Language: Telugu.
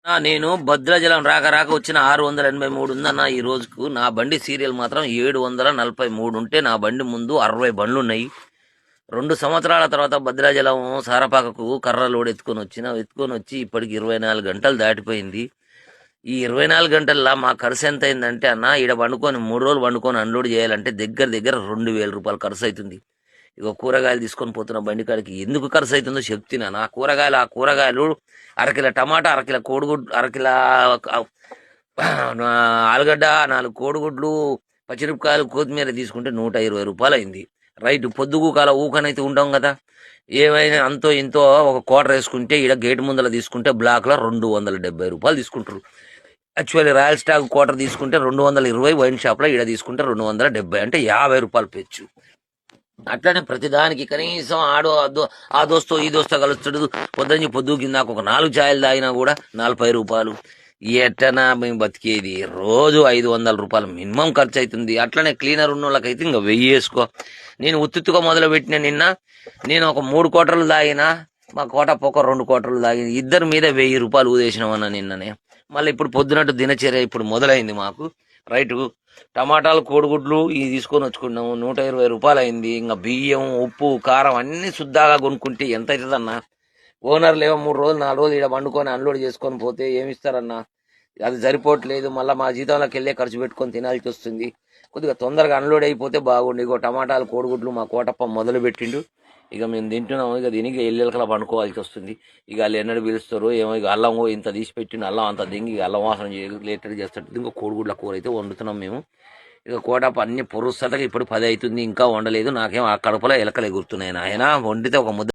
నేను భద్రాచలం రాక రాక వచ్చిన 683 ఉందన్న ఈ రోజుకు. నా బండి సీరియల్ మాత్రం 743 ఉంటే నా బండి ముందు 60 బండ్లు ఉన్నాయి. 2 సంవత్సరాల తర్వాత భద్రాచలం సారపాకకు కర్ర లోడ్ ఎత్తుకొని వచ్చి ఇప్పటికి 24 గంటలు దాటిపోయింది. ఈ 24 గంటల్లో మా ఖర్చు ఎంత అయిందంటే అన్న, ఈడ పండుకొని 3 రోజులు పండుకొని అన్లోడ్ చేయాలంటే దగ్గర దగ్గర 2000 రూపాయలు ఖర్చు అవుతుంది. ఇక కూరగాయలు తీసుకొని పోతున్న బండి కాడికి ఎందుకు ఖర్చు అవుతుందో చెప్తున్నా. ఆ కూరగాయలు అరకిల టమాటా, అరకిల కోడిగుడ్లు, అరకిల ఆలుగడ్డ, 4 కోడిగుడ్లు, పచ్చిమిరపకాయలు, కొత్తిమీర తీసుకుంటే 120 రూపాయలు అయింది. రైట్, పొద్దుగు కాల ఊకనైతే ఉంటాం కదా, ఏమైనా అంతో ఇంతో ఒక క్వార్టర్ వేసుకుంటే ఈడ గేట్ ముందర తీసుకుంటే బ్లాక్లో 270 రూపాయలు తీసుకుంటారు. యాక్చువల్లీ రాయల్ స్టాక్ క్వార్టర్ తీసుకుంటే 220, వైన్ షాప్లో ఈడ తీసుకుంటే 270, అంటే 50 రూపాయలు పెచ్చు. అట్లనే ప్రతిదానికి కనీసం ఆ దోస్తో ఈ దోస్తో కలుస్తాడు. పొద్దుకి కిందాక ఒక 4 ఛాయలు తాగినా కూడా 40 రూపాయలు. ఎట్టనా మేము బతికేది? రోజు 500 రూపాయలు మినిమం ఖర్చు అవుతుంది. అట్లనే క్లీనర్ ఉన్న వాళ్ళకైతే ఇంకా 1000 వేసుకో. నేను ఉత్తుగా మొదలు పెట్టిన నేను ఒక 3 కోటర్లు తాగినా, మా కోటప్ప ఒక 2 కోటర్లు తాగి ఇద్దరి మీద 1000 రూపాయలు ఊదేసినామన్న నిన్ననే. మళ్ళీ ఇప్పుడు పొద్దునట్టు దినచర్య ఇప్పుడు మొదలైంది మాకు. రైటు, టమాటాలు, కోడిగుడ్లు ఇవి తీసుకొని వచ్చుకున్నాము, 120 రూపాయలు అయింది. ఇంకా బియ్యం, ఉప్పు, కారం అన్ని శుద్ధాగా కొనుక్కుంటే ఎంత అవుతుందన్నా? ఓనర్లు ఏమో 3 రోజులు 4 రోజులు ఇక్కడ పండుకొని అన్లోడ్ చేసుకొని పోతే ఏమిస్తారన్నా? అది సరిపోవట్లేదు. మళ్ళీ మా జీతంలోకి వెళ్ళే ఖర్చు పెట్టుకొని తినాల్సి వస్తుంది. కొద్దిగా తొందరగా అన్లోడ్ అయిపోతే బాగుండు. ఇగో టమాటాలు, కోడిగుడ్లు మా కోటప్ప మొదలు పెట్టిండు. ఇక మేము తింటున్నాము. ఇక దీనికి ఎల్లెలకలా పండుకోవాల్సి వస్తుంది. ఇక వాళ్ళు ఎన్నడూ పిలుస్తారో ఏమో. ఇక అల్లం ఇంత తీసి పెట్టిండు, అల్లం అంత దింగి అల్లం వాసన లేటెడ్ చేస్తాడు. ఇంకో కోడిగుడ్ల కూర అయితే వండుతున్నాం మేము. ఇక కోటప్ప అన్ని పొరుస్తగా ఇప్పుడు 10 అవుతుంది, ఇంకా వండలేదు. నాకేం ఆ కడుపులో ఎలకలు ఎగురుతున్నాయి. ఆయన వండితే ఒక ముద్ద